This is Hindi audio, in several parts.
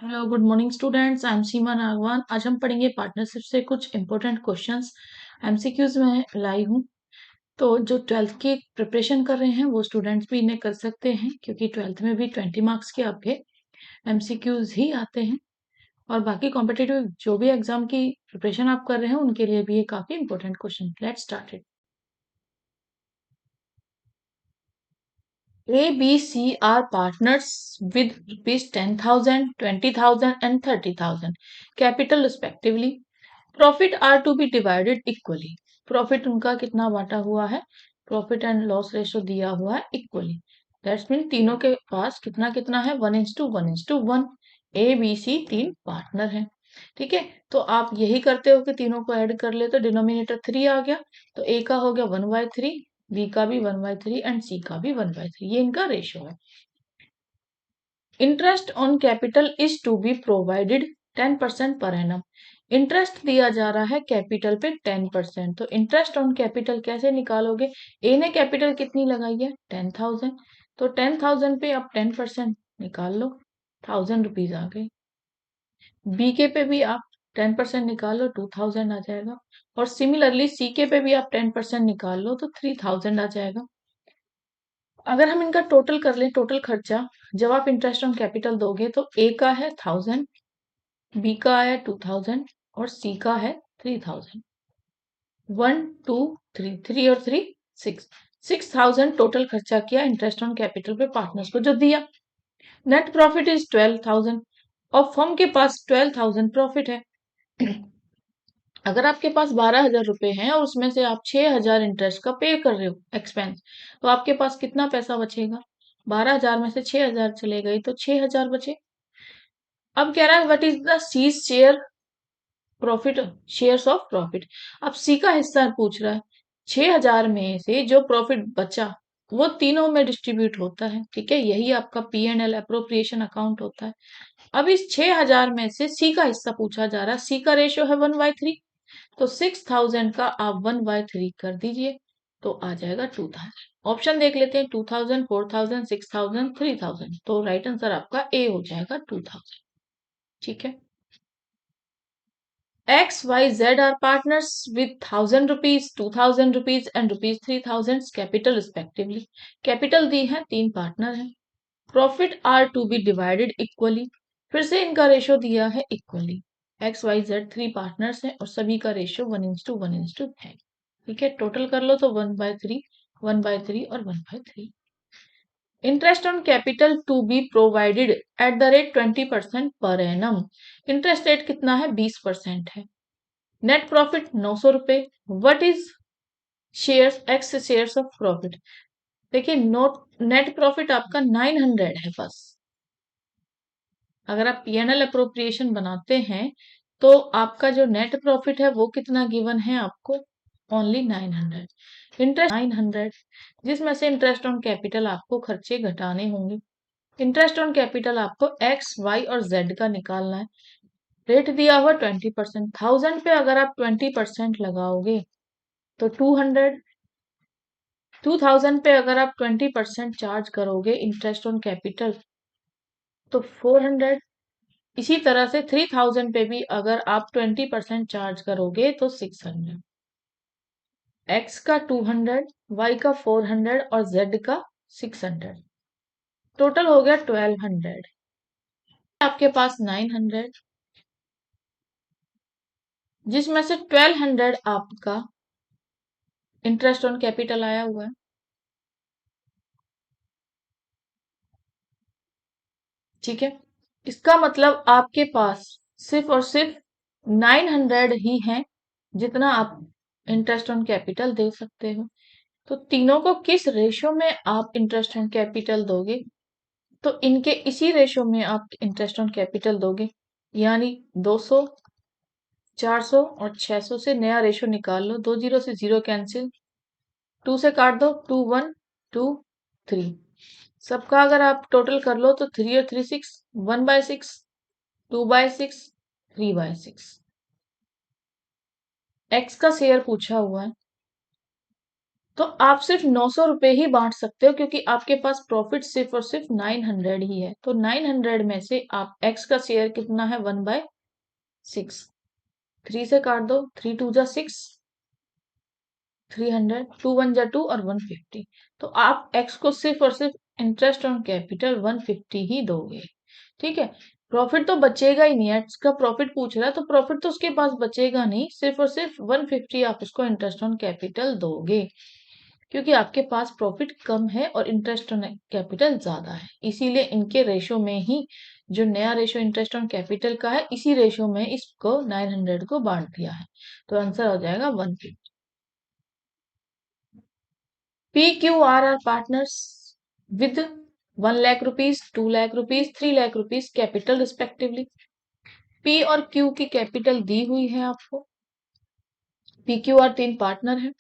Hello good morning students. I am Seema Nagwan. आज हम पढ़ेंगे पार्टनरशिप से कुछ इंपॉर्टेंट क्वेश्चंस एमसीक्यूज में लाई हूँ। तो जो ट्वेल्थ की प्रिपरेशन कर रहे हैं वो स्टूडेंट्स भी इन्हें कर सकते हैं, क्योंकि ट्वेल्थ में भी 20 मार्क्स के आपके एमसीक्यूज ही आते हैं। और बाकी कॉम्पिटेटिव जो भी एग्जाम की प्रिपरेशन आप कर रहे हैं उनके लिए भी ये काफी important question. Let's start it. A, B, C are partners with rupees 10,000, 20,000 and 30,000 capital respectively. Profit are to be divided equally. Profit उनका कितना बांटा हुआ है? Profit and loss ratio दिया हुआ है equally. That's mean तीनों के पास कितना कितना है? 1:1:1. A, B, C तीन पार्टनर हैं। ठीक है, तो आप यही करते हो कि तीनों को ऐड कर ले तो डिनोमिनेटर 3 आ गया, तो A का हो गया 1/3, बी का भी 1/3 एंड सी का भी 1/3। ये इनका रेशियो है। Interest on capital is to be provided 10% per annum. Interest दिया जा रहा है कैपिटल पे 10%। तो इंटरेस्ट ऑन कैपिटल कैसे निकालोगे? ए ने कैपिटल कितनी लगाई है? 10,000। तो 10,000 पे आप 10% निकाल लो, 1,000 रुपीज आ गई। बी के पे भी आप 10% निकाल लो, 2,000 आ जाएगा। और सिमिलरली सी के पे भी आप 10% निकाल लो तो 3,000 आ जाएगा। अगर हम इनका टोटल कर लें, टोटल खर्चा जब आप इंटरेस्ट ऑन कैपिटल दोगे तो ए का है 1,000, बी का है 2,000 और सी का है 3,000। 1, 2, 3, 3 और 3 6, 6,000 टोटल खर्चा किया इंटरेस्ट ऑन कैपिटल पे पार्टनर्स को जो दिया। नेट प्रॉफिट इज 12,000 और फर्म के पास 12,000 प्रॉफिट है। अगर आपके पास 12,000 रुपए हैं और उसमें से आप 6,000 इंटरेस्ट का पे कर रहे हो एक्सपेंस, तो आपके पास कितना पैसा बचेगा? 12,000 में से 6,000 चले गई तो 6,000 बचे। अब कह रहा है what is the C share profit, shares of profit. अब सी का हिस्सा पूछ रहा है। 6,000 में से जो प्रॉफिट बचा वो तीनों में डिस्ट्रीब्यूट होता है। ठीक है, यही आपका P and L appropriation account होता है। अब इस 6,000 में से सी का हिस्सा पूछा जा रहा है। सी का रेशियो है 1/3, तो 6,000 का आप 1/3 कर दीजिए तो आ जाएगा 2,000। ऑप्शन देख लेते हैं, 2,000, 4,000, 6,000, 3,000। तो राइट आंसर आपका ए हो जाएगा 2,000। ठीक है। X, Y, Z are partners with 1,000 rupees, 2,000 rupees and rupees 3,000 capital respectively. Capital दी है, तीन पार्टनर हैं। Profit are to be divided equally. फिर से इनका रेशियो दिया है equally. X, Y, Z three partners हैं और सभी का रेशियो 1:1 है। ठीक है, टोटल कर लो तो 1/3, 1/3 और 1/3। Interest on capital to be provided at the rate 20% per annum. Interest rate कितना है? 20% है। नेट प्रॉफिट 900 रुपए। What is shares, x shares of profit. देखिए, नोट नेट प्रॉफिट आपका 900 है बस। अगर आप पीएनएल अप्रोप्रिएशन बनाते हैं तो आपका जो नेट प्रॉफिट है वो कितना गिवन है आपको? ओनली 900। इंटरेस्ट 900, जिसमें से इंटरेस्ट ऑन कैपिटल आपको खर्चे घटाने होंगे। इंटरेस्ट ऑन कैपिटल आपको एक्स, वाई और जेड का निकालना है। रेट दिया हुआ 20%। 1,000 पे अगर आप 20% लगाओगे तो 200। 2,000 पे अगर आप 20% चार्ज करोगे इंटरेस्ट ऑन कैपिटल तो 400। इसी तरह से 3,000 पे भी अगर आप 20% चार्ज करोगे तो 600। एक्स का 200, वाई का 400 और जेड का 600। टोटल हो गया 1,200। आपके पास 900, जिसमें से 1,200 आपका इंटरेस्ट ऑन कैपिटल आया हुआ है। ठीक है, इसका मतलब आपके पास सिर्फ और सिर्फ 900 ही है जितना आप इंटरेस्ट ऑन कैपिटल दे सकते हो। तो तीनों को किस रेशियो में आप इंटरेस्ट ऑन कैपिटल दोगे? तो इनके इसी रेशियो में आप इंटरेस्ट ऑन कैपिटल दोगे, यानी 200, 400 और 600 से नया रेशियो निकाल लो। 2 जीरो से जीरो कैंसिल, 2 से काट दो, 2 1 2 3। सबका अगर आप टोटल कर लो तो 3 और 3 6, 1/6, 2/6, 3/6। एक्स का शेयर पूछा हुआ है। तो आप सिर्फ 900 रुपए ही बांट सकते हो क्योंकि आपके पास प्रॉफिट सिर्फ और सिर्फ 900 ही है। तो 900 में से आप एक्स का शेयर कितना है, 1/6। 3 से काट दो, 3 2 जा 6, 300, 2 1 जा 2 और 150। तो आप एक्स को सिर्फ और सिर्फ इंटरेस्ट ऑन कैपिटल 150 ही दोगे। ठीक है, प्रॉफिट तो बचेगा ही नहीं। एक्स का प्रॉफिट पूछ रहा है तो प्रॉफिट तो उसके पास बचेगा नहीं, सिर्फ और सिर्फ 150 आप उसको इंटरेस्ट ऑन कैपिटल दोगे क्योंकि आपके पास प्रॉफिट कम है और इंटरेस्ट ऑन कैपिटल ज्यादा है। इसीलिए इनके रेशो में ही जो नया रेशो इंटरेस्ट ऑन कैपिटल का है, इसी रेशो में इसको 900 को बांट दिया है। तो आंसर हो जाएगा 150। PQR are partners with 1 lakh rupees, 2 lakh rupees, 3 lakh rupees capital respectively. P और Q की कैपिटल दी हुई है आपको। PQR 3 पार्टनर है।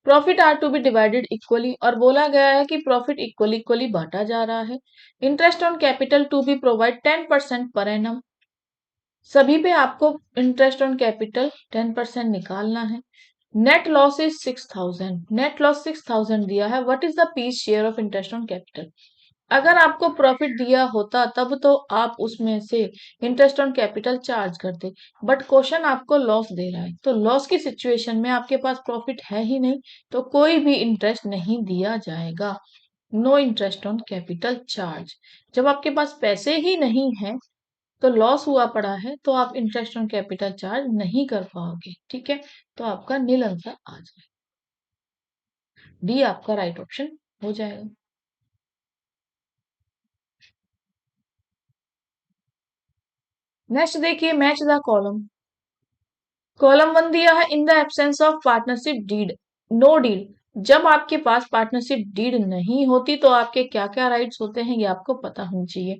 Profit are to be divided equally और बोला गया है कि प्रॉफिट इक्वली इक्वली बांटा जा रहा है। Interest on capital to be provide 10% per annum. सभी पे आपको इंटरेस्ट ऑन कैपिटल 10% निकालना है। Net loss is 6000, net loss 6000 दिया है। What is the P's share of interest on capital. अगर आपको प्रॉफिट दिया होता तब तो आप उसमें से इंटरेस्ट ऑन कैपिटल चार्ज करते, बट क्वेश्चन आपको लॉस दे रहा है तो लॉस की सिचुएशन में आपके पास प्रॉफिट है ही नहीं, तो कोई भी इंटरेस्ट नहीं दिया जाएगा। No interest on capital charge. जब आपके पास पैसे ही नहीं है तो लॉस हुआ पड़ा है तो आप इंटरेस्ट ऑन कैपिटल चार्ज नहीं कर पाओगे। ठीक है, तो आपका नील आंसर आ जाए, डी आपका राइट ऑप्शन हो जाएगा। नेक्स्ट देखिए, मैच द कॉलम। कॉलम 1 दिया है, in the absence of partnership deed, no deed. जब आपके पास पार्टनरशिप डीड नहीं होती तो आपके क्या क्या राइट्स होते हैं ये आपको पता होना चाहिए।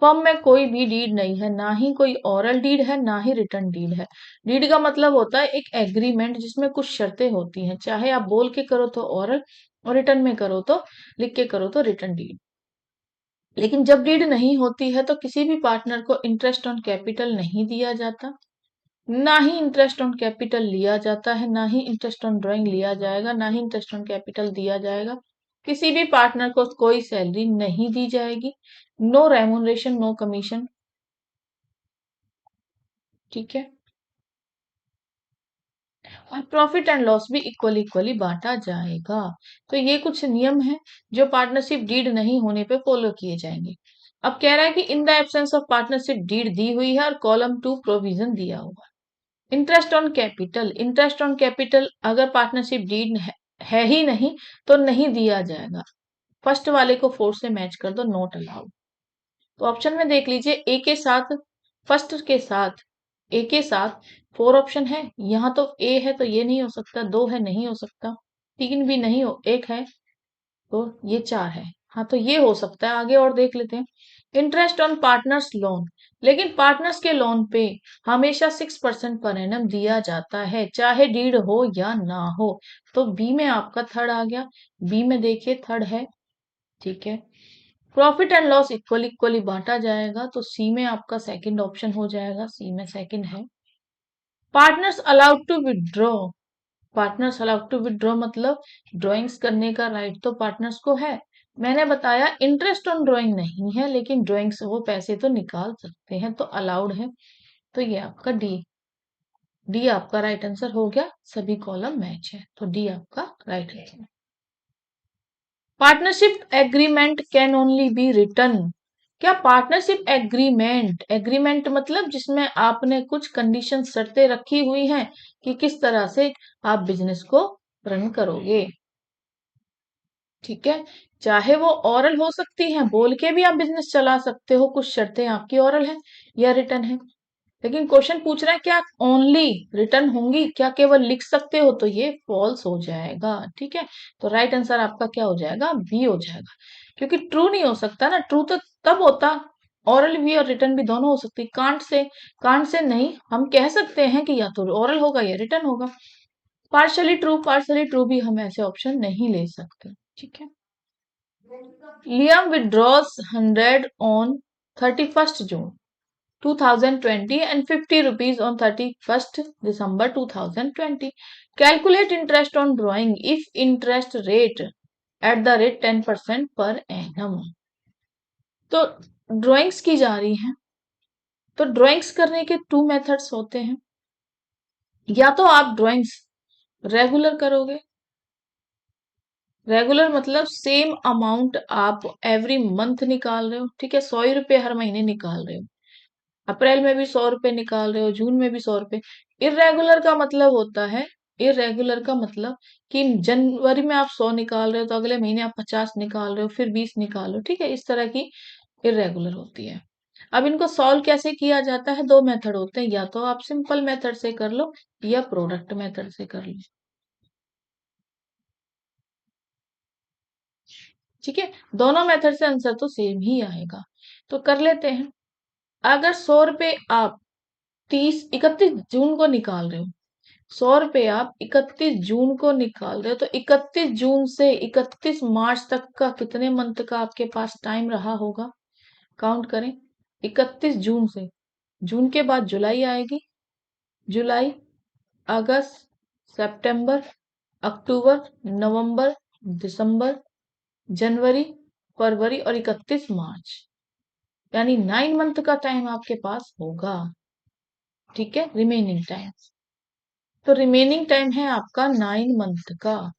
फर्म में कोई भी डीड नहीं है, ना ही कोई ओरल डीड है, ना ही रिटर्न डीड है। डीड का मतलब होता है एक एग्रीमेंट जिसमें कुछ शर्तें होती हैं, चाहे आप बोल के करो तो ओरल और रिटर्न में करो तो लिख के करो तो रिटर्न डीड। लेकिन जब डीड नहीं होती है तो किसी भी पार्टनर को इंटरेस्ट ऑन कैपिटल नहीं दिया जाता, ना ही इंटरेस्ट ऑन कैपिटल लिया जाता है, ना ही इंटरेस्ट ऑन ड्राइंग लिया जाएगा, ना ही इंटरेस्ट ऑन कैपिटल दिया जाएगा। किसी भी पार्टनर को कोई सैलरी नहीं दी जाएगी। No remuneration, no commission. ठीक है, और प्रॉफिट एंड लॉस भी इक्वली इक्वली बांटा जाएगा। तो ये कुछ नियम है जो पार्टनरशिप डीड नहीं होने पे फॉलो किए जाएंगे। अब कह रहा है कि in the absence of partnership deed दी हुई है और कॉलम 2 प्रोविजन दिया हुआ। Interest on capital, interest on capital अगर पार्टनरशिप डीड है ही नहीं तो नहीं दिया जाएगा। फर्स्ट वाले को 4 से मैच कर दो, नॉट अलाउड। तो ऑप्शन में देख लीजिए, ए के साथ, फर्स्ट के साथ, ए के साथ 4 ऑप्शन है। यहाँ तो ए है तो ये नहीं हो सकता, 2 है नहीं हो सकता, 3 भी नहीं हो, 1 है तो ये 4 है। हाँ तो ये हो सकता है। आगे और देख लेते हैं। इंटरेस्ट ऑन पार्टनर्स लोन, लेकिन पार्टनर्स के लोन पे हमेशा 6% पर एनम दिया जाता है, चाहे डीड हो या ना हो। तो बी में आपका थर्ड आ गया। बी में देखिए थर्ड है। ठीक है, profit and loss equal equally बांटा जाएगा तो सी में आपका सेकंड ऑप्शन हो जाएगा। सी में सेकंड है। Partners allowed to withdraw, partners allowed to withdraw मतलब ड्राइंग्स करने का राइट तो पार्टनर्स को है। मैंने बताया इंटरेस्ट ऑन ड्राइंग नहीं है, लेकिन ड्राइंग से वो पैसे तो निकाल सकते हैं तो अलाउड है। तो ये आपका डी, डी आपका राइट आंसर हो गया। सभी कॉलम मैच है तो डी आपका right answer. Partnership agreement can only be written. क्या पार्टनरशिप एग्रीमेंट, एग्रीमेंट मतलब जिसमें आपने कुछ कंडीशन शर्तें रखी हुई हैं कि किस तरह से आप बिजनेस को रन करोगे। ठीक है, चाहे वो ओरल हो सकती है, बोल के भी आप बिजनेस चला सकते हो, कुछ शर्तें आपकी ओरल है या रिटर्न है। लेकिन क्वेश्चन पूछ रहा है क्या ओनली रिटर्न होंगी, क्या केवल लिख सकते हो, तो ये फॉल्स हो जाएगा। ठीक है, तो राइट आंसर आपका क्या हो जाएगा, बी हो जाएगा। क्योंकि ट्रू नहीं हो सकता ना, ट्रू तो तब होता, ओरल भी और रिटर्न भी दोनों हो सकती। कांट से नहीं, हम कह सकते हैं कि या तो ओरल होगा या रिटर्न होगा। पार्शली ट्रू भी हम ऐसे ऑप्शन नहीं ले सकते। ठीक है, Liam withdraws 100 on 31st June 2020 and 50 rupees on 31st December 2020. Calculate interest on drawing if interest rate at the rate 10% per annum. तो ड्राइंग्स की जा रही है, तो ड्राइंग्स करने के टू मेथड्स होते हैं। या तो आप ड्राइंग्स रेगुलर करोगे, रेगुलर मतलब सेम अमाउंट आप एवरी मंथ निकाल रहे हो, ठीक है, 100 रुपए हर महीने निकाल रहे हो, अप्रैल में भी 100 रुपए निकाल रहे हो, जून में भी 100 रुपए। इरेगुलर का मतलब होता है, इरेगुलर का मतलब कि जनवरी में आप 100 निकाल रहे हो तो अगले महीने आप 50 निकाल रहे हो, फिर 20 निकाल रहे हो, ठीक है, इस तरह की इरेगुलर होती है। अब इनको सॉल्व कैसे किया जाता है? दो मेथड होते हैं, या तो आप सिंपल मेथड से कर लो या प्रोडक्ट मेथड से कर लो, ठीक है। दोनों मेथड से आंसर तो सेम ही आएगा, तो कर लेते हैं। अगर 100 रुपए आप 31 जून को निकाल रहे हो, 100 रुपए आप 31 जून को निकाल रहे हो, तो 31 जून से 31 मार्च तक का कितने मंथ का आपके पास टाइम रहा होगा? काउंट करें। 31 जून से, जून के बाद जुलाई आएगी, जुलाई, अगस्त, सितंबर, अक्टूबर, नवंबर, दिसंबर, जनवरी, फरवरी और 31 मार्च, यानी 9 मंथ का टाइम आपके पास होगा, ठीक है, रिमेनिंग टाइम। तो रिमेनिंग टाइम है आपका 9 मंथ का।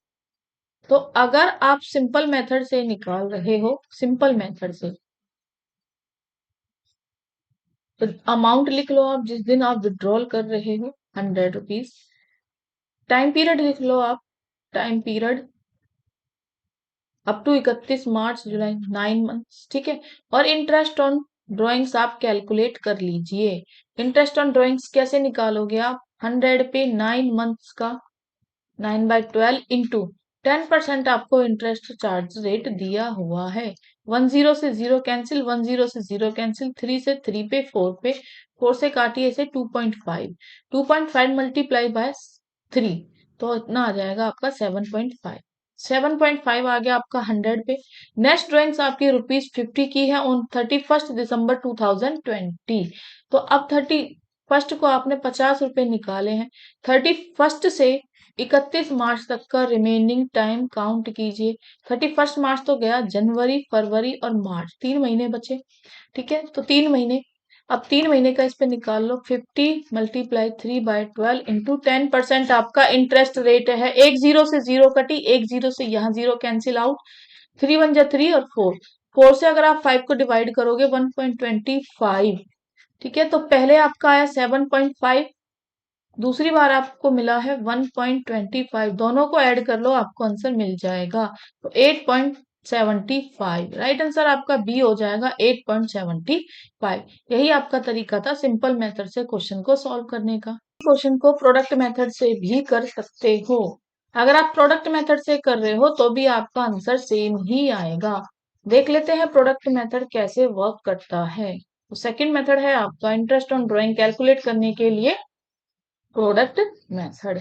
तो अगर आप सिंपल मेथड से निकाल रहे हो, सिंपल मेथड से, तो अमाउंट लिख लो आप जिस दिन आप विड्रॉल कर रहे हो, 100 रुपीज। टाइम पीरियड लिख लो आप, time period up to 31 March, July, 9 months, ठीक है। और इंटरेस्ट ऑन ड्रॉइंग्स आप कैलकुलेट कर लीजिए। इंटरेस्ट ऑन ड्रॉइंग्स कैसे निकालोगे आप? 100 पे 9 मंथ्स का 9/12 इंटू 10% आपको इंटरेस्ट चार्ज रेट दिया हुआ है। 10 से 0 कैंसिल, 10 से 0 कैंसिल, 3 से 3 पे, 4 पे, 4 से काटिए इसे 2.5, 2.5 मल्टीप्लाई बाय 3, तो इतना आ जाएगा आपका 7.5। 7.5 आ गया आपका 100 पे। नेक्स्ट ड्राइंग्स आपकी ₹50 की है ऑन 31 दिसंबर 2020। तो अब 31 को आपने 50 रुपए निकाले हैं, 31 से 31 मार्च तक का रिमेनिंग टाइम काउंट कीजिए। 31 मार्च तो गया, जनवरी, फरवरी और मार्च, 3 महीने बचे, ठीक है। तो 3 महीने, अब 3 महीने का इस पे निकाल लो। 50 × 3/12 इंटू 10% आपका इंटरेस्ट रेट है। एक जीरो से जीरो कटी, एक जीरो से यहाँ जीरो कैंसिल आउट, 3 × 1 = 3 और 4 से अगर आप 5 को डिवाइड करोगे 1.25, ठीक है। तो पहले आपका आया 7.5, दूसरी बार आपको मिला है 1.25, दोनों को ऐड कर लो आपको आंसर मिल जाएगा, तो 8.75। राइट आंसर आपका बी हो जाएगा, 8.75। यही आपका तरीका था सिंपल मेथड से क्वेश्चन को सॉल्व करने का। क्वेश्चन को प्रोडक्ट मेथड से भी कर सकते हो। अगर आप प्रोडक्ट मेथड से कर रहे हो तो भी आपका आंसर सेम ही आएगा। देख लेते हैं प्रोडक्ट मेथड कैसे वर्क करता है। तो सेकंड मेथड है आपका इंटरेस्ट ऑन ड्राइंग कैलकुलेट करने के लिए प्रोडक्ट मेथड।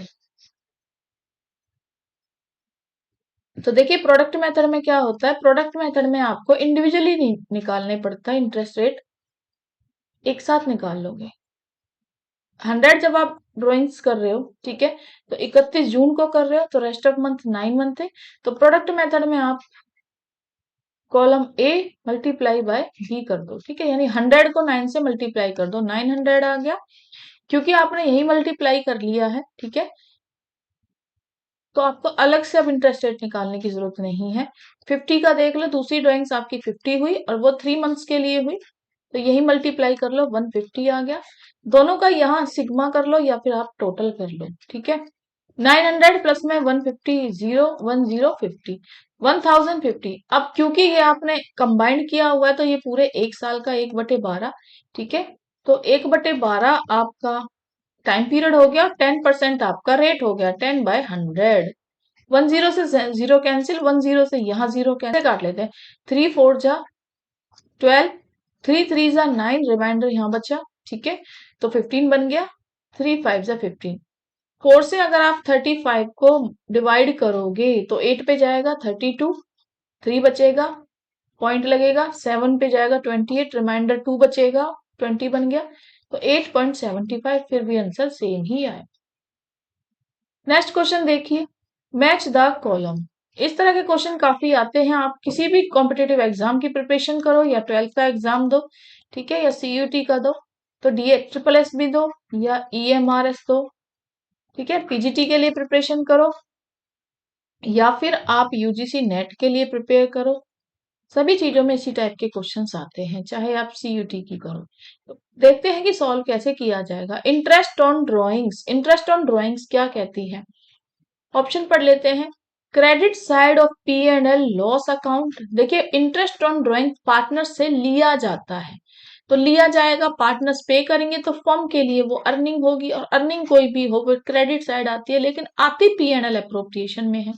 तो देखिए प्रोडक्ट मेथड में क्या होता है, प्रोडक्ट मेथड में आपको इंडिविजुअली नहीं निकालने पड़ता इंटरेस्ट रेट, एक साथ निकाल लोगे। 100 जब आप ड्राइंग्स कर रहे हो, ठीक है, तो 31 जून को कर रहे हो, तो रेस्ट ऑफ मंथ 9 मंथ है। तो प्रोडक्ट मेथड में आप column A multiply by B कर दो, ठीक है, यानी 100 को 9 से मल्टीप्लाई कर दो, 900 आ गया। क्योंकि आपने यही मल्टीप्लाई कर लिया है, ठीक है, तो आपको अलग से अब इंटरेस्ट रेट निकालने की जरूरत नहीं है। 50 का देख लो, दूसरी ड्राइंग्स आपकी 50 हुई और वो 3 मंथ्स के लिए हुई, तो यही मल्टीप्लाई कर लो, 150 आ गया। दोनों का यहाँ सिग्मा कर लो या फिर आप टोटल कर लो, ठीक है। 900 प्लस में 150, 0, 1050, 1050। अब क्योंकि ये आपने कंबाइंड किया हुआ है तो ये पूरे एक साल का 1/12, ठीक है। तो 1/12 आपका टाइम पीरियड हो गया, 10% आपका रेट हो गया, 10/100। 10 से 0 कैंसिल, 10 से यहाँ 0 कैंसिल, काट लेते हैं। 3 4 जा 12, 3 3 जा 9, रिमाइंडर यहाँ बचा, ठीक है, तो 15 बन गया। 3 5 जा 15, 4 से अगर आप 35 को डिवाइड करोगे तो 8 पे जाएगा 32, 3 बचेगा, पॉइंट लगेगा, 7 पे जाएगा 28, रिमाइंडर 2 बचेगा, 20 बन गया, तो 8.75। फिर भी आंसर सेम ही आया। नेक्स्ट क्वेश्चन देखिए, मैच द कॉलम। इस तरह के क्वेश्चन काफी आते हैं। आप किसी भी कॉम्पिटेटिव एग्जाम की प्रिपरेशन करो या 12th का एग्जाम दो, ठीक है, या सीयूटी का दो, तो डी ट्रिपल एस भी दो या ईएमआरएस दो, ठीक है, पीजीटी के लिए प्रिपरेशन करो या फिर आप यूजीसी नेट के लिए प्रिपेयर करो। सभी चीजों में इसी टाइप के क्वेश्चंस आते हैं, चाहे आप सीयूटी की करो। तो देखते हैं कि सॉल्व कैसे किया जाएगा। Interest on drawings, interest on drawings क्या कहती है? ऑप्शन पढ़ लेते हैं। Credit side of P and L loss account. देखिए, इंटरेस्ट ऑन ड्रॉइंग पार्टनर से लिया जाता है, तो लिया जाएगा, पार्टनर्स पे करेंगे तो फर्म के लिए वो अर्निंग होगी, और अर्निंग कोई भी हो वो क्रेडिट साइड आती है, लेकिन आती पी एंड एल अप्रोप्रिएशन में है,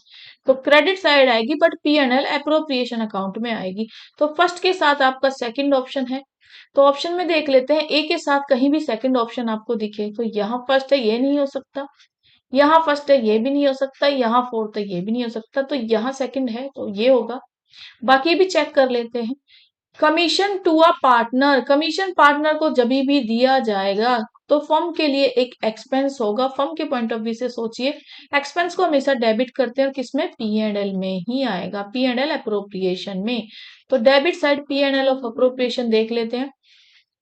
तो क्रेडिट साइड आएगी but P and L appropriation account में आएगी। तो फर्स्ट के साथ आपका सेकंड ऑप्शन है। तो ऑप्शन में देख लेते हैं, ए के साथ कहीं भी सेकंड ऑप्शन आपको दिखे तो यहाँ फर्स्ट है, ये नहीं हो सकता, यहाँ फर्स्ट है, ये भी नहीं हो सकता, यहाँ फोर्थ है, ये भी नहीं हो सकता, तो यहाँ सेकंड है, तो ये होगा। बाकी भी चेक कर लेते हैं। Commission to a partner, commission partner को जब भी दिया जाएगा तो फर्म के लिए एक एक्सपेंस होगा। फर्म के पॉइंट ऑफ व्यू से सोचिए, एक्सपेंस को हमेशा डेबिट करते हैं, और किसमें? पी एंड एल में ही आएगा, पी एंड एल अप्रोप्रिएशन में। तो debit side P and L of appropriation देख लेते हैं।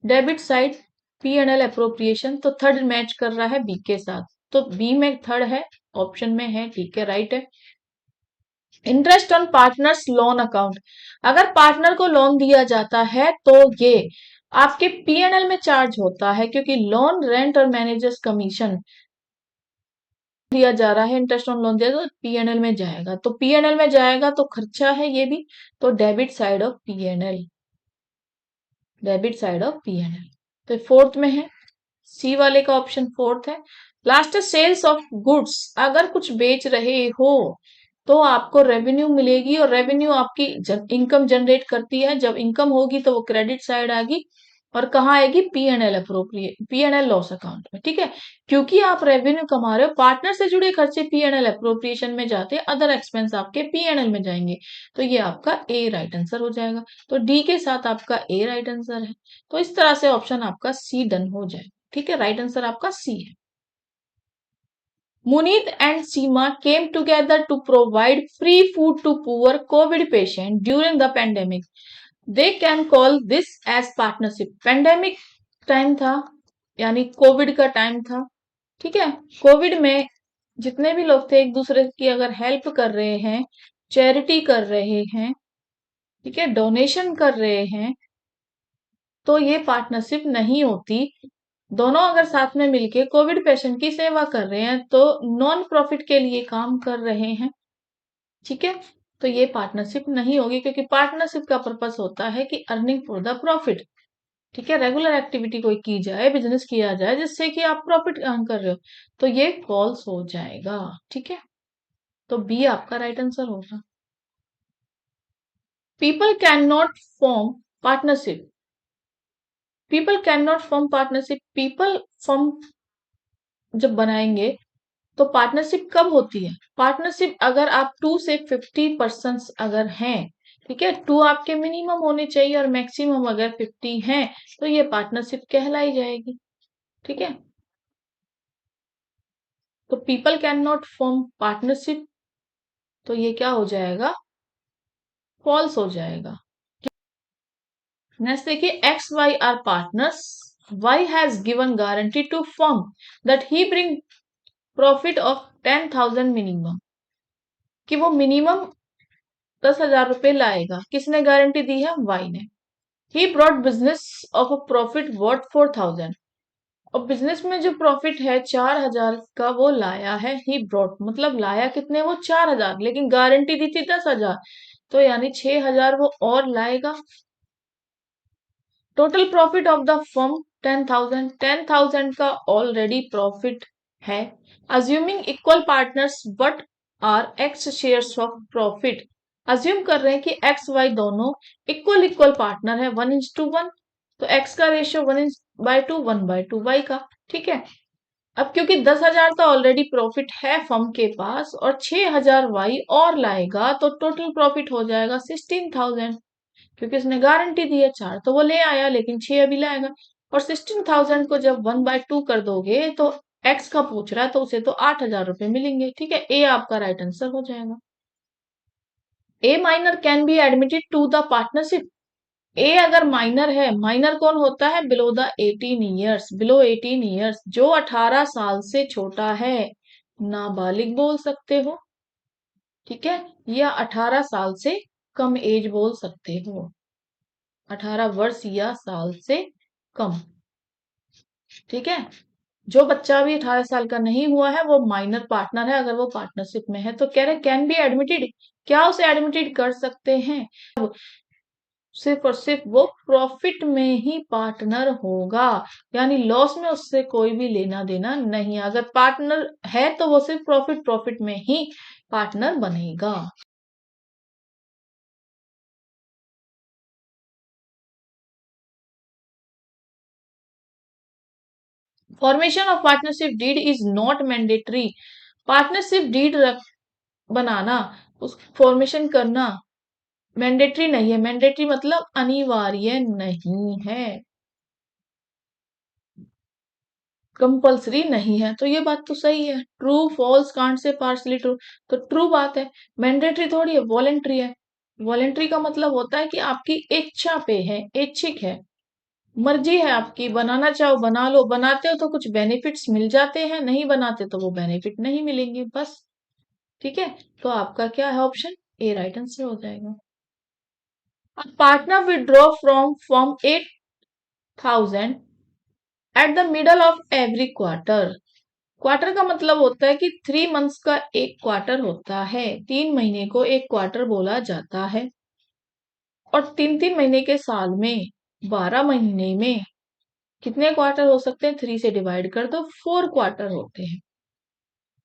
Debit side P and L appropriation, तो थर्ड मैच कर रहा है बी के साथ, तो बी में थर्ड है, ऑप्शन में है, ठीक है, राइट है। Interest on partners loan account, अगर पार्टनर को लोन दिया जाता है तो ये आपके पीएनएल में चार्ज होता है, क्योंकि लोन रेंट और मैनेजर्स कमीशन दिया जा रहा है, इंटरेस्ट ऑन लोन दिया तो पीएनएल में जाएगा, तो पीएनएल में जाएगा तो खर्चा है ये भी, तो debit side of PNL, debit side of PNL. तो फोर्थ में है, सी वाले का ऑप्शन फोर्थ है। लास्ट है सेल्स ऑफ गुड्स, अगर कुछ बेच रहे हो तो आपको रेवेन्यू मिलेगी, और रेवेन्यू आपकी इनकम जनरेट करती है, जब इनकम होगी तो वो क्रेडिट साइड आएगी, और कहाँ आएगी? P and L appropriate, P and L loss account में, ठीक है। क्योंकि आप रेवेन्यू कमा रहे हो, पार्टनर से जुड़े खर्चे पी एंड एल अप्रोप्रिएशन में जाते हैं, अदर एक्सपेंस आपके पी एंड एल में जाएंगे, तो ये आपका ए राइट आंसर हो जाएगा। तो डी के साथ आपका ए राइट आंसर है। तो इस तरह से ऑप्शन आपका सी डन हो जाए, ठीक है, राइट आंसर आपका सी है। Munit and Seema came together to provide free food to poor COVID patients during the pandemic. They can call this as partnership. Pandemic time था, यानी कोविड का टाइम था, ठीक है। कोविड में जितने भी लोग थे एक दूसरे की अगर हेल्प कर रहे हैं, चैरिटी कर रहे हैं, ठीक है, डोनेशन कर रहे हैं, तो ये पार्टनरशिप नहीं होती। दोनों अगर साथ में मिलके कोविड पेशेंट की सेवा कर रहे हैं तो नॉन प्रॉफिट के लिए काम कर रहे हैं, ठीक है, तो ये पार्टनरशिप नहीं होगी, क्योंकि पार्टनरशिप का पर्पस होता है कि अर्निंग फॉर द प्रॉफिट, ठीक है, रेगुलर एक्टिविटी कोई की जाए, बिजनेस किया जाए जिससे कि आप प्रॉफिट अर्न कर रहे हो, तो ये फॉल्स हो जाएगा, ठीक है, तो बी आपका राइट आंसर होगा। People can not form partnership, people can not form partnership, people form जब बनाएंगे तो पार्टनरशिप कब होती है? पार्टनरशिप अगर आप 2 से 50% अगर हैं, ठीक है, 2 आपके मिनिमम होने चाहिए और मैक्सिमम अगर 50 हैं, तो ये पार्टनरशिप कहलाई जाएगी, ठीक है। तो people can not form partnership, तो ये क्या हो जाएगा? फॉल्स हो जाएगा। नेक्स्ट देखिए, X Y are partners, Y has given guarantee to firm that he bring profit of 10,000 minimum, कि वो मिनिमम 10,000 रुपए लाएगा, किसने गारंटी दी है? वाई ने। He brought business of a profit worth 4,000, और बिजनेस में जो प्रॉफिट है 4,000 का वो लाया है, ही ब्रॉट मतलब लाया कितने? वो 4,000, लेकिन गारंटी दी थी 10,000, तो यानी 6,000 वो और लाएगा। Total profit of the firm 10,000, 10,000 का ऑलरेडी प्रॉफिट है। Assuming equal partners but are X shares of profit, assume कर रहे हैं कि एक्स वाई दोनों इक्वल इक्वल पार्टनर है, 1:1, तो एक्स का रेशियो 1:2, 1/2 वाई का, ठीक है। अब क्योंकि 10,000 तो ऑलरेडी प्रॉफिट है फर्म के पास, और 6,000 वाई और लाएगा, तो टोटल प्रॉफिट हो जाएगा 16,000, क्योंकि उसने गारंटी दी है 4 तो वो ले आया, लेकिन 6 अभी लाएगा, और 16,000 को जब 1/2 कर दोगे तो एक्स का पूछ रहा है तो उसे तो 8,000 रुपए मिलेंगे। ठीक है, ए आपका राइट आंसर हो जाएगा। A minor can be admitted to the partnership. A अगर माइनर है, माइनर कौन होता है? Below the 18 years, below 18 years, जो 18 साल से छोटा है। नाबालिग बोल सकते हो, ठीक है, या 18 साल से कम एज बोल सकते हो, 18 वर्ष या साल से कम। ठीक है, जो बच्चा भी 18 साल का नहीं हुआ है वो माइनर पार्टनर है, अगर वो पार्टनरशिप में है। तो कह रहे कैन बी एडमिटेड, क्या उसे एडमिटेड कर सकते हैं? सिर्फ और सिर्फ वो प्रॉफिट में ही पार्टनर होगा, यानी लॉस में उससे कोई भी लेना देना नहीं है। अगर पार्टनर है तो वो सिर्फ प्रॉफिट प्रॉफिट में ही पार्टनर बनेगा। Formation of partnership deed is not mandatory. Partnership deed बनाना, उस फॉर्मेशन करना मैंडेटरी नहीं है। मैंडेटरी मतलब अनिवार्य नहीं है, कंपल्सरी नहीं है। तो ये बात तो सही है। True false can't say partly true, तो ट्रू बात है। मैंडेटरी थोड़ी है, वॉलेंट्री है। वॉलेंट्री का मतलब होता है कि आपकी इच्छा पे है, ऐच्छिक है, मर्जी है आपकी, बनाना चाहो बना लो, बनाते हो तो कुछ बेनिफिट्स मिल जाते हैं, नहीं बनाते तो वो बेनिफिट नहीं मिलेंगे, बस। ठीक है, तो आपका क्या है? ऑप्शन ए राइट आंसर हो जाएगा। अब partner withdraw from form 8,000 at the middle of every quarter. Quarter का मतलब होता है कि 3 मंथ्स का एक क्वार्टर होता है, 3 महीने को एक क्वार्टर बोला जाता है। और 3-3 महीने के साल में, 12 महीने में कितने क्वार्टर हो सकते हैं? 3 से डिवाइड कर दो, 4 क्वार्टर होते हैं।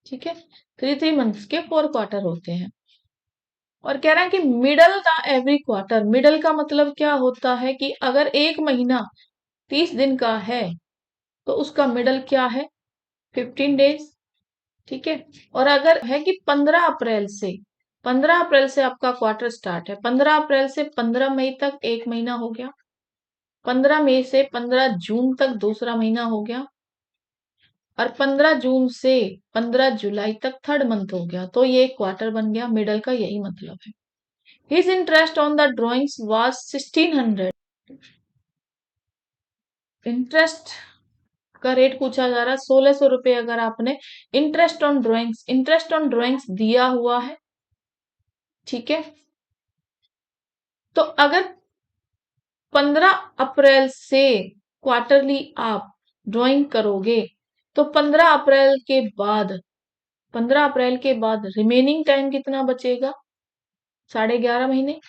ठीक है, 3 3 मंथ्स के 4 क्वार्टर होते हैं। और कह रहा है कि middle the every quarter, middle का मतलब क्या होता है कि अगर एक महीना 30 दिन का है तो उसका मिडल क्या है? 15 डेज। ठीक है, और अगर है कि 15 अप्रैल से आपका क्वार्टर स्टार्ट है, 15 अप्रैल से 15 मई तक एक महीना हो गया, 15 मई से 15 जून तक दूसरा महीना हो गया, और 15 जून से 15 जुलाई तक थर्ड मंथ हो गया, तो ये एक क्वार्टर बन गया। मिडल का यही मतलब है। His interest on the drawings was 1600। Interest का रेट पूछा जा रहा है 1600 रुपए। अगर आपने इंटरेस्ट ऑन ड्रॉइंग्स दिया हुआ है, ठीक है, तो अगर 15 अप्रैल से क्वार्टरली आप ड्राइंग करोगे तो 15 अप्रैल के बाद रिमेनिंग टाइम कितना बचेगा? 11.5 महीने।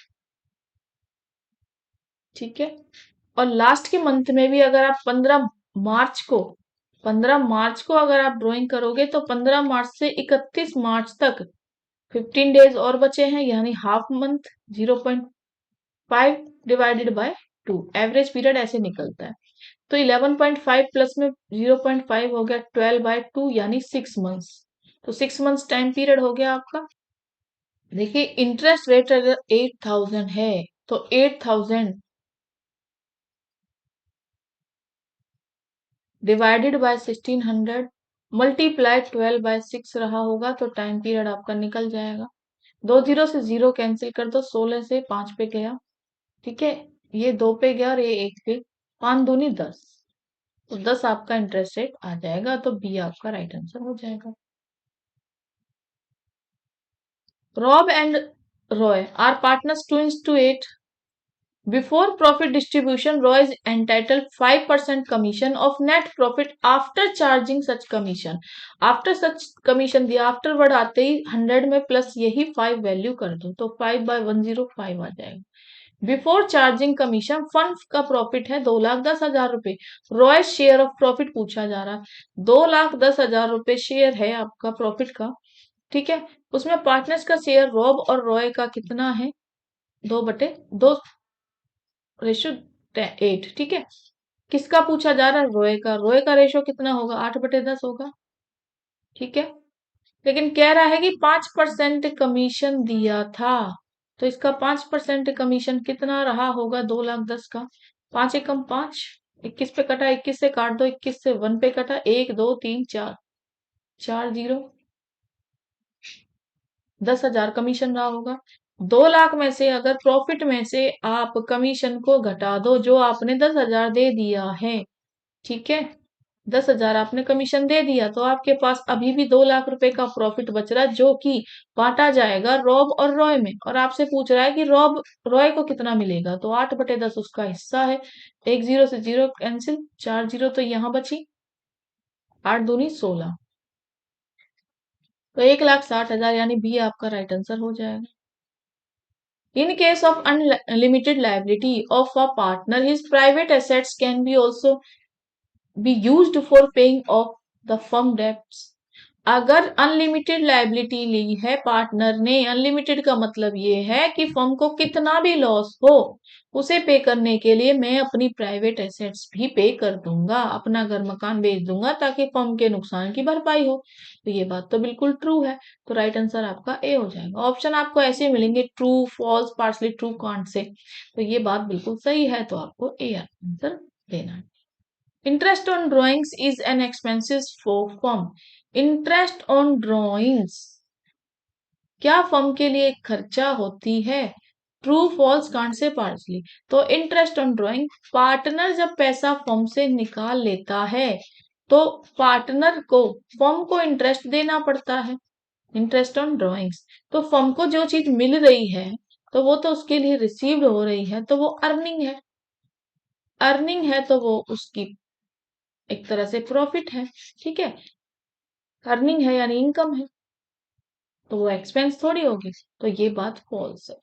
ठीक है, और लास्ट के मंथ में भी अगर आप मार्च को 15 मार्च को अगर आप ड्राइंग करोगे तो 15 मार्च से 31 मार्च तक 15 डेज और बचे हैं, यानी half month. 0.5 divided by 2, average period ऐसे निकलता है। तो 11.5 प्लस में 0.5 हो गया, 12/2 यानी 6 मंथ्स। तो 6 मंथ्स टाइम पीरियड हो गया आपका। देखिए, इंटरेस्ट रेट अगर 8,000 है तो 8,000 डिवाइडेड बाय 1600 मल्टीप्लाई 12/6 रहा होगा, तो टाइम पीरियड आपका निकल जाएगा। 2 जीरो से जीरो कैंसिल कर दो, 16 से 5 पे गया। ठीक है, ये 2 पे गया और ये 1 पे, 5 दूनी 10, तो 10 आपका इंटरेस्ट रेट आ जाएगा। तो बी आपका राइट आंसर हो जाएगा। Rob and Roy are partners twins to 8. Before profit distribution, Roy is entitled 5% commission of net profit after charging such commission. After such commission दिया, afterward आते ही 100 में प्लस यही 5 वैल्यू कर दो, तो 5/105 आ जाएगा। बिफोर चार्जिंग कमीशन फंड का प्रॉफिट है 2,10,000 रुपए। रॉय शेयर ऑफ प्रॉफिट पूछा जा रहा है, 2,10,000 रुपए शेयर है आपका प्रॉफिट का। ठीक है, उसमें पार्टनर्स का शेयर रॉब और रॉय का कितना है? 2/2 रेशो 8। ठीक है, किसका पूछा जा रहा है? रॉय का। रॉय का रेशो कितना होगा? 8/10 होगा। ठीक है, लेकिन कह रहा है कि 5% कमीशन दिया था, तो इसका 5% कमीशन कितना रहा होगा? 2,10,000 का, 5 एकम 5, 21 पे कटा, 21 से काट दो, 21 से 1 पे कटा, 1 2 3 4, 4 जीरो, 10,000 कमीशन रहा होगा। 2 लाख में से अगर प्रॉफिट में से आप कमीशन को घटा दो जो आपने 10,000 दे दिया है, ठीक है, 10,000 आपने कमीशन दे दिया तो आपके पास अभी भी 2 लाख रुपए का प्रॉफिट बच रहा है जो कि बांटा जाएगा रॉब और रॉय में। और आपसे पूछ रहा है कि रॉब रॉय को कितना मिलेगा, तो 8/10 उसका हिस्सा है। एक जीरो से जीरो कैंसिल, 4 जीरो तो यहाँ बची, 8 दूनी 16, तो 1,60,000 यानी बी आपका राइट आंसर हो जाएगा। In case of unlimited liability of a partner, his private assets can be also be used for paying off the firm debts. अगर अनलिमिटेड लायबिलिटी ली है पार्टनर ने, अनलिमिटेड का मतलब ये है कि फर्म को कितना भी लॉस हो उसे पे करने के लिए मैं अपनी प्राइवेट एसेट्स भी पे कर दूंगा, अपना घर मकान बेच दूंगा ताकि फर्म के नुकसान की भरपाई हो। तो ये बात तो बिल्कुल ट्रू है, तो राइट आंसर आपका ए हो जाएगा। ऑप्शन आपको ऐसे मिलेंगे true, false, partly true, can't say, तो ये बात बिल्कुल सही है, तो आपको ए आंसर देना है। Interest on drawings is an expenses for firm. Interest on drawings क्या फर्म के लिए एक खर्चा होती है? True, false, can't say, partly. तो इंटरेस्ट ऑन ड्रॉइंग, पार्टनर जब पैसा फर्म से निकाल लेता है तो पार्टनर को फर्म को इंटरेस्ट देना पड़ता है। इंटरेस्ट ऑन ड्रॉइंग्स, तो फर्म को जो चीज मिल रही है तो वो तो उसके लिए रिसीव्ड हो रही है, तो वो अर्निंग है। अर्निंग है तो वो उसकी एक तरह से प्रॉफिट है, ठीक है। अर्निंग है यानी इनकम है, तो वो एक्सपेंस थोड़ी होगी, तो ये बात फॉल्स है।